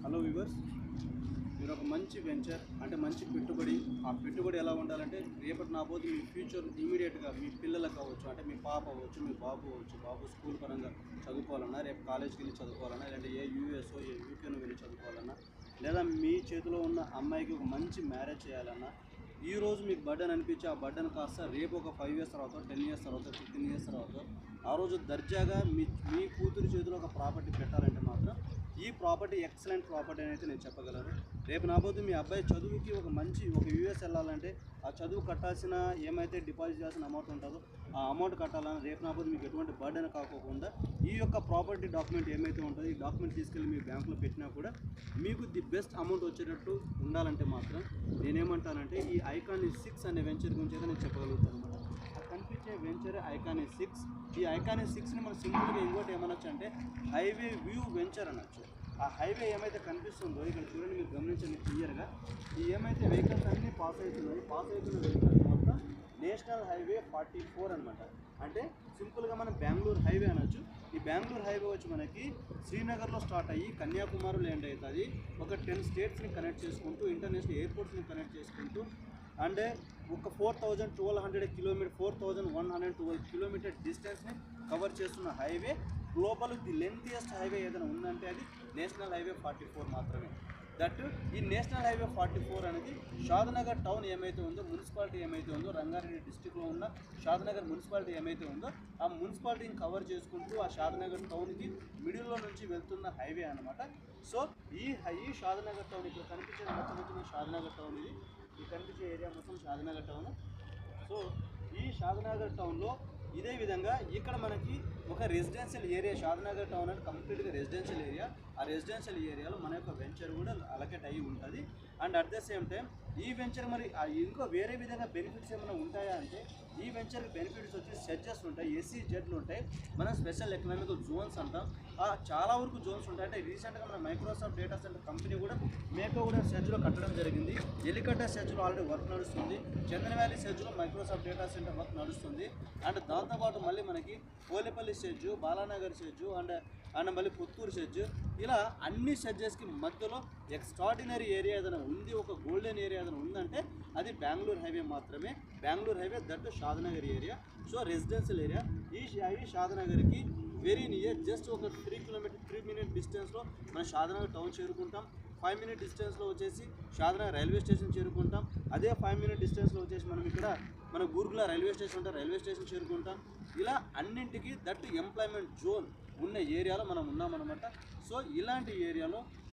Hello viewers, మీరు ఒక మంచి వెంచర్ అంటే మంచి పెట్టుబడి, ఆ పెట్టుబడి ఎలా ఉండాలంటే రేపటి నా పోతే మీ ఫ్యూచర్ ఇమీడియట్గా మీ పిల్లలకు అవ్వచ్చు, అంటే మీ పాప అవ్వచ్చు, మీ బాబు అవ్వచ్చు, బాబు స్కూల్ పరంగా చదువుకోవాలన్నా, రేపు కాలేజ్కి వెళ్ళి చదువుకోవాలన్నా, లేదంటే ఏ యూఎస్ఓ ఏ యూకేనో వెళ్ళి చదువుకోవాలన్నా, లేదా మీ చేతిలో ఉన్న అమ్మాయికి ఒక మంచి మ్యారేజ్ చేయాలన్నా, ఈరోజు మీకు బర్డన్ అనిపించి ఆ బర్డన్ కాస్త రేపు ఒక 5 ఇయర్స్ తర్వాత, 10 ఇయర్స్ తర్వాత, 15 ఇయర్స్ తర్వాత ఆ రోజు దర్జాగా మీ కూతురు చేతిలో ఒక ప్రాపర్టీ పెట్టాలంటే మాత్రం ఈ ప్రాపర్టీ ఎక్సలెంట్ ప్రాపర్టీ అని అయితే నేను చెప్పగలను. రేపు నాబోతు మీ అబ్బాయి చదువుకి ఒక యూఎస్ వెళ్ళాలంటే ఆ చదువు కట్టాల్సిన ఏమైతే డిపాజిట్ చేయాల్సిన అమౌంట్ ఉంటుందో ఆ అమౌంట్ కట్టాలని రేపు నాబోతు మీకు ఎటువంటి బర్డెన్ కాకోకుండా ఈ యొక్క ప్రాపర్టీ డాక్యుమెంట్ ఏమైతే ఉంటుందో ఈ డాక్యుమెంట్ తీసుకెళ్ళి మీ బ్యాంకులో పెట్టినా కూడా మీకు ది బెస్ట్ అమౌంట్ వచ్చేటట్టు ఉండాలంటే మాత్రం నేనేమంటానంటే ఈ ఐకానిక్ 6 అనే వెంచర్ గురించి అయితే నేను చెప్పగలుగుతాను అనమాట. ఆ కనిపించే వెంచర్ ఐకానిక్ 6. ఈ ఐకానిక్ 6ని మనం సింపుల్గా ఇంకోటి ఏమనొచ్చు అంటే హైవే వ్యూ వెంచర్ అనొచ్చు. ఆ హైవే ఏమైతే కనిపిస్తుందో ఇక్కడ చూడండి, మీరు గమనించండి క్లియర్గా. ఈ ఏమైతే వెహికల్స్ అన్నీ పాస్ అవుతున్న వెహికల్స్ మొత్తం నేషనల్ హైవే 44 అనమాట. అంటే సింపుల్గా మనం బెంగళూరు హైవే అనొచ్చు. ఈ బెంగళూరు హైవే వచ్చి మనకి శ్రీనగర్లో స్టార్ట్ అయ్యి కన్యాకుమారిలో ఎండ్ అవుతుంది. ఒక 10 స్టేట్స్ని కనెక్ట్ చేసుకుంటూ, ఇంటర్నేషనల్ ఎయిర్పోర్ట్స్ని కనెక్ట్ చేసుకుంటూ, అంటే ఒక 4,112 కిలోమీటర్ డిస్టెన్స్ని కవర్ చేస్తున్న highway. Global the lengthiest highway ఏదైనా ఉందంటే అది నేషనల్ హైవే 44 మాత్రమే. దట్ ఈ నేషనల్ హైవే 44 అనేది షాద్నగర్ టౌన్ ఏమైతే ఉందో, మున్సిపాలిటీ ఏమైతే ఉందో, రంగారెడ్డి డిస్టిక్లో ఉన్న షాద్నగర్ మున్సిపాలిటీ ఏమైతే ఉందో ఆ మున్సిపాలిటీని కవర్ చేసుకుంటూ ఆ షాద్నగర్ టౌన్కి మిడిల్లో నుంచి వెళ్తున్న హైవే అనమాట. సో ఈ షాద్నగర్ టౌన్ ఇక్కడ కనిపించే మొత్తం షాద్నగర్ టౌన్, ఈ కనిపించే ఏరియా మొత్తం షాద్నగర్ టౌన్. సో ఈ షాద్నగర్ టౌన్లో ఇదే విధంగా ఇక్కడ మనకి ఒక రెసిడెన్షియల్ ఏరియా, షాద్నగర్ టౌన్ అంటే కంప్లీట్గా రెసిడెన్షియల్ ఏరియా. ఆ రెసిడెన్షియల్ ఏరియాలో మన యొక్క వెంచర్ కూడా అలకేట్ అయ్యి ఉంటుంది. And at the same time ఈ వెంచర్ మరి ఇంకో వేరే విధంగా బెనిఫిట్స్ ఏమైనా ఉంటాయా అంటే ఈ వెంచర్కి బెనిఫిట్స్ వచ్చి సెడ్జెస్ ఉంటాయి, SEZలు ఉంటాయి, మనం స్పెషల్ ఎకనామిక్ జోన్స్ అంటాం. చాలా వరకు జోన్స్ ఉంటాయి. అంటే రీసెంట్గా మన మైక్రోసాఫ్ట్ డేటా సెంటర్ కంపెనీ కూడా మేకో కూడా సెడ్జ్లో కట్టడం జరిగింది. ఎలికట్ట సెడ్జ్లో ఆల్రెడీ వర్క్ నడుస్తుంది. చందన్ వ్యాలీ సెడ్జ్లో మైక్రోసాఫ్ట్ డేటా సెంటర్ వర్క్ నడుస్తుంది. అండ్ దాంతోపాటు మళ్ళీ మనకి Polepalli SEZ, Balanagar SEZ and మళ్ళీ పుత్తూరు సెడ్జ్, ఇలా అన్ని సెడ్జెస్కి మధ్యలో ఎక్స్ట్రాడినరీ ఏరియా ఏదైనా ఉంది, ఒక గోల్డెన్ ఏరియా ఏదైనా ఉందంటే అది బెంగళూరు హైవే మాత్రమే. Bengaluru highway that Shadnagar area. So residential area. ఈ షాద్నగర్కి వెరీ నియర్, జస్ట్ ఒక 3 మినిట్ డిస్టెన్స్లో మనం షాద్నగర్ టౌన్ చేరుకుంటాం. 5 మినిట్ డిస్టెన్స్లో వచ్చేసి షాద్నగర్ రైల్వే స్టేషన్ చేరుకుంటాం. అదే 5 మినిట్ డిస్టెన్స్లో వచ్చేసి మనం ఇక్కడ మన గూర్గుల రైల్వే స్టేషన్ ఉంటే రైల్వే స్టేషన్ చేరుకుంటాం. ఇలా అన్నింటికి దట్ ఎంప్లాయ్మెంట్ జోన్ ఉన్న ఏరియాలో మనం ఉన్నామన్నమాట. సో ఇలాంటి ఏరియాలో